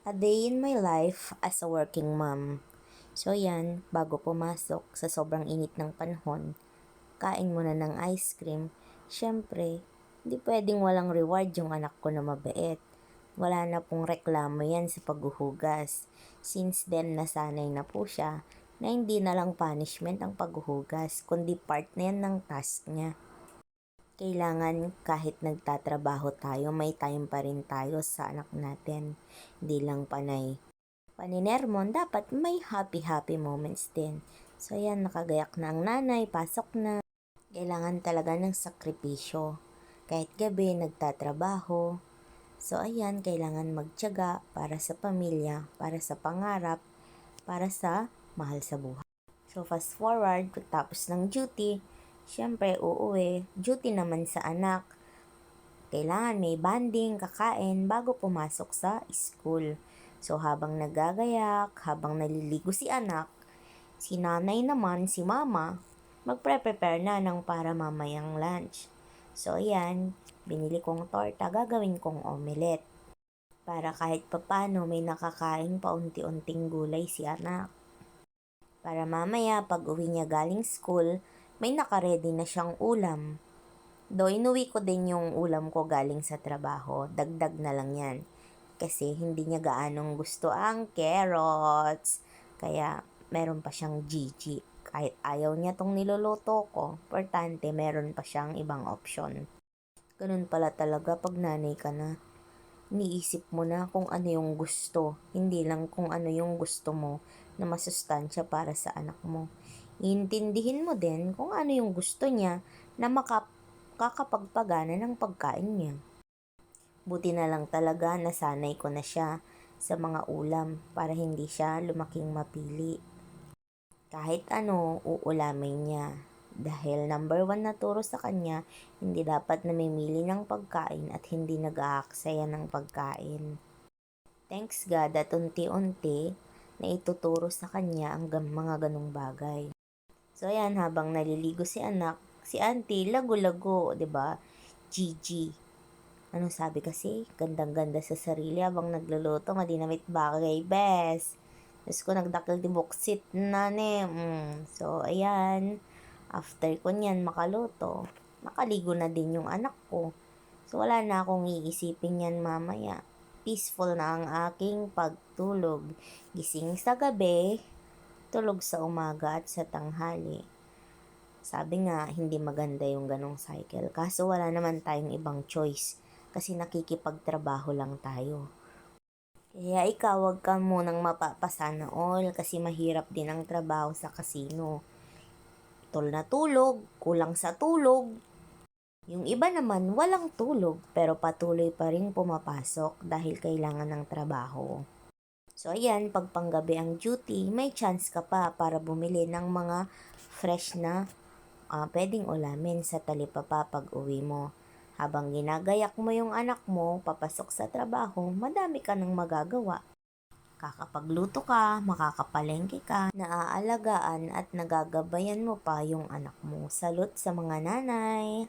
A day in my life as a working mom. So yan, bago pumasok sa sobrang init ng panahon, kain muna ng ice cream. Siyempre, hindi pwedeng walang reward yung anak ko na mabait. Wala na pong reklamo yan sa paghuhugas. Since then, nasanay na po siya na hindi na lang punishment ang paghuhugas, kundi part na yan ng task niya. Kailangan kahit nagtatrabaho tayo, may time pa rin tayo sa anak natin. Hindi lang panay paninermon, dapat may happy moments din. So ayan, nakagayak na ang nanay, pasok na. Kailangan talaga ng sakripisyo. Kahit gabi, nagtatrabaho. So ayan, kailangan magtiyaga para sa pamilya, para sa pangarap, para sa mahal sa buhay. So fast forward, tapos ng duty, syempre uuwi, duty naman sa anak. Kailangan may banding, kakain bago pumasok sa school. So habang nagagayak, habang naliligo si anak, si nanay naman, si mama, magpre-prepare na ng para mamayang lunch. So ayan, binili kong torta, gagawin kong omelette. Para kahit papano may nakakain pa unti-unting gulay si anak. Para mamaya pag uwi niya galing school, may nakaredy na siyang ulam. Though inuwi ko din yung ulam ko galing sa trabaho, dagdag na lang yan. Kasi hindi niya gaanong gusto ang carrots. Kaya meron pa siyang Gigi. Kahit ayaw niya tong niluluto ko, importante meron pa siyang ibang option. Ganun pala talaga pag nanay ka na. Iniisip mo na kung ano yung gusto, hindi lang kung ano yung gusto mo na masustansya para sa anak mo. Iintindihin mo din kung ano yung gusto niya na kakapagpagana ng pagkain niya. Buti na lang talaga nasanay ko na siya sa mga ulam para hindi siya lumaking mapili. Kahit ano, uulamin niya. Dahil number 1 na turo sa kanya, hindi dapat namimili ng pagkain at hindi nag-aaksaya ng pagkain. Thanks God at unti-unti na ituturo sa kanya ang mga ganong bagay. So ayan, habang naliligo si anak, si auntie, lago-lago, 'di ba? Gigi. Anong sabi kasi? Gandang-ganda sa sarili habang nagluluto, madinamit bagay, best. Tapos ko nagdakil di buksit na ne. So, ayan. After ko niyan makaluto, makaligo na din yung anak ko. So, wala na akong iisipin yan mamaya. Peaceful na ang aking pagtulog. Gising sa gabi, tulog sa umaga at sa tanghali. Sabi nga, hindi maganda yung ganong cycle. Kaso wala naman tayong ibang choice kasi nakikipagtrabaho lang tayo. Kaya ikaw, wag ka munang mapapasana all kasi mahirap din ang trabaho sa kasino. Tol na tulog, kulang sa tulog. Yung iba naman walang tulog pero patuloy pa rin pumapasok dahil kailangan ng trabaho. So ayan, pag panggabi ang duty, may chance ka pa para bumili ng mga fresh na pwedeng ulamin sa talipapa pag uwi mo. Habang ginagayak mo yung anak mo, papasok sa trabaho, madami ka nang magagawa. Kakapagluto ka, makakapalengke ka, naaalagaan at nagagabayan mo pa yung anak mo. Salute sa mga nanay!